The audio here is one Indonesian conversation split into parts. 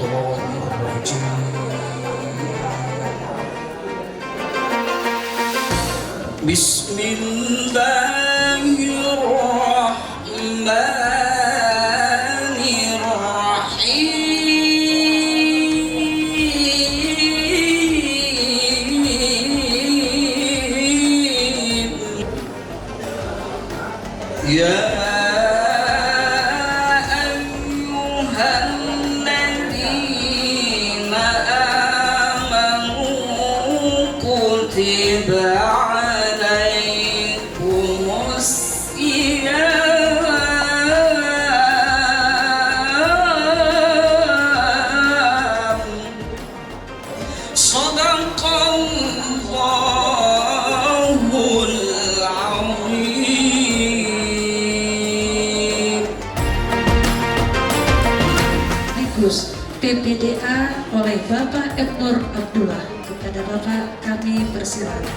الشيطان الرجيم بسم الله الرحمن الرحيم يا كتب عليكم الصيام صدق الله العظيم. PPDA oleh Bapak Nur Abdullah. Kepada Bapak kami persilakan.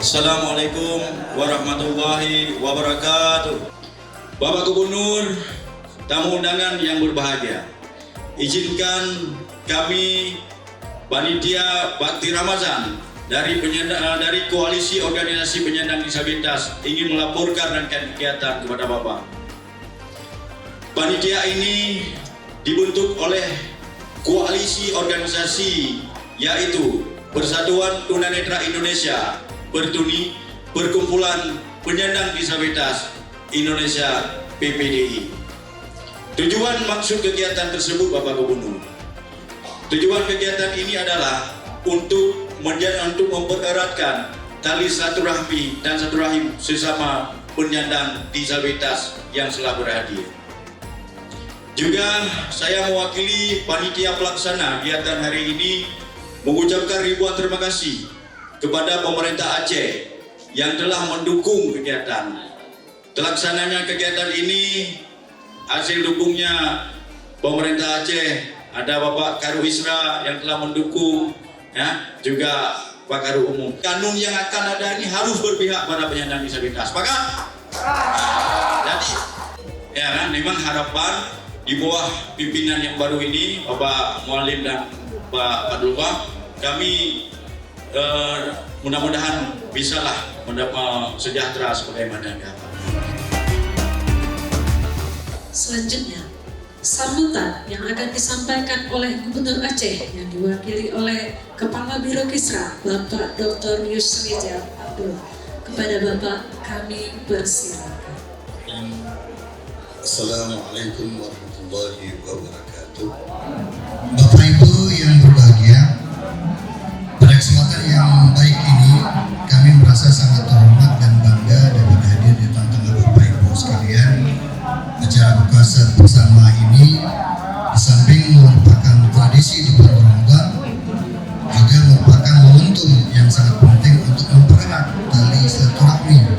Assalamualaikum warahmatullahi wabarakatuh. Bapak Gubernur, tamu undangan yang berbahagia, izinkan kami Panitia Bakti Ramadhan dari Koalisi Organisasi Penyandang Disabilitas ingin melaporkan rangkaian kegiatan kepada Bapak. Panitia ini dibentuk oleh koalisi organisasi yaitu Persatuan Tunanetra Indonesia, Perkumpulan Penyandang Disabilitas Indonesia PPDI. Tujuan maksud kegiatan tersebut Bapak Gubernur, tujuan kegiatan ini adalah untuk mempereratkan tali silaturahmi dan silaturahim sesama penyandang disabilitas yang selalu berhadir. Juga saya mewakili panitia pelaksana kegiatan hari ini mengucapkan ribuan terima kasih kepada pemerintah Aceh yang telah mendukung kegiatan. Terlaksananya kegiatan ini hasil dukungnya pemerintah Aceh, ada Bapak Karu Isra yang telah mendukung, ya, juga Pak Karu Umum. Kanun yang akan ada ini harus berpihak pada penyandang disabilitas. Maka jadi ya kan, memang harapan di bawah pimpinan yang baru ini, Bapak Mualim dan Pak Abdullah, kami mudah-mudahan bisalah mendapat sejahtera sebagaimana yang dapat. Selanjutnya, sambutan yang akan disampaikan oleh Gubernur Aceh yang diwakili oleh Kepala Biro Kisra, Bapak Dr. Yusri Abdullah. Kepada Bapak kami persilakan. Assalamualaikum warahmatullahi wabarakatuh. Bapak Ibu yang berbahagia, pada kesempatan yang baik ini kami merasa sangat terhormat dan bangga dapat hadir di tengah-tengah Bapak Ibu sekalian. Acara buka bersama ini di samping merupakan tradisi di bulan Ramadan, juga merupakan momentum yang sangat penting untuk mempererat tali silaturahmi,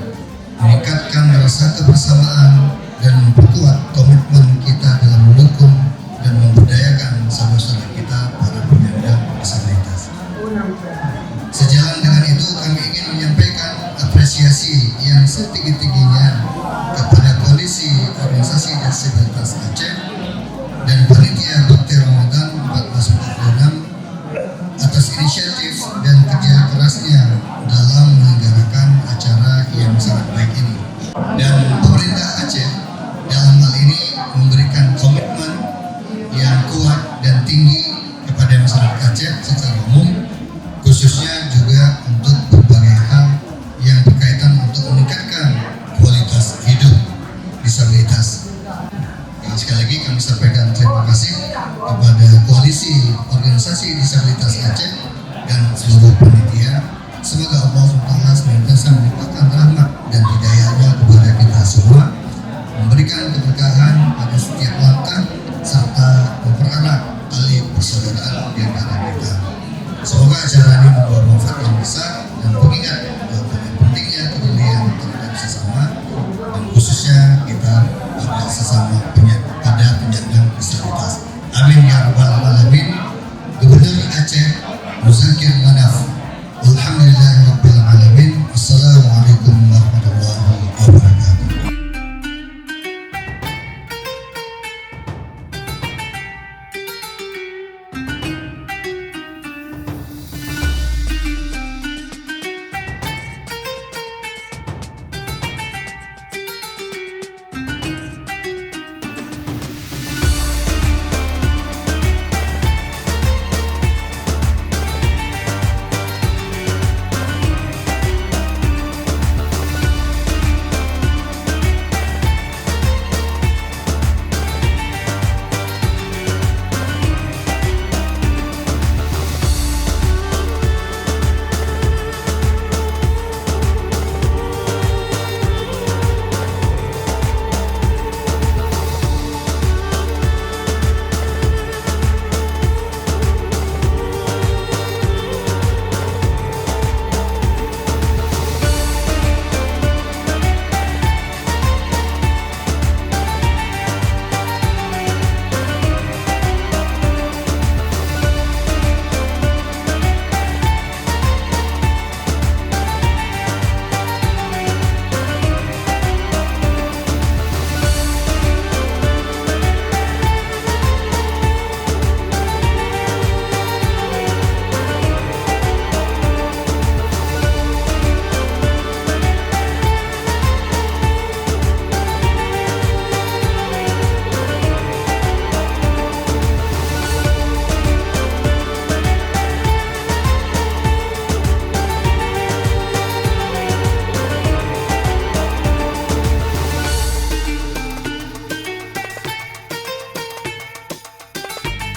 meningkatkan rasa kebersamaan dan memperkuat komitmen kita dalam mendukung dan memberdayakan saudara-saudara kita para penyandang disabilitas. Sejalan dengan itu, kami ingin menyampaikan apresiasi yang setinggi-tingginya kepada Koalisi Organisasi Disabilitas Aceh dan Panitia Bakti Ramadhan 1446 atas inisiatif dan kerja kerasnya dalam menyelenggarakan acara yang sangat baik ini. Dan pemerintah Aceh dalam hal ini memberikan komitmen yang kuat dan tinggi kepada masyarakat Aceh secara umum, khususnya juga untuk berbagai hal yang berkaitan untuk meningkatkan kualitas hidup disabilitas. Sekali lagi kami sampaikan terima kasih kepada Koalisi Organisasi Disabilitas Aceh dan seluruh panitia. Semoga Allah SWT senantiasa melimpahkan rahmat dan hidayahnya kepada kita semua, memberikan keberkahan pada setiap langkah serta mempererat tali persaudaraan di antara kita. Semoga acara ini membawa manfaat yang besar dan pengingat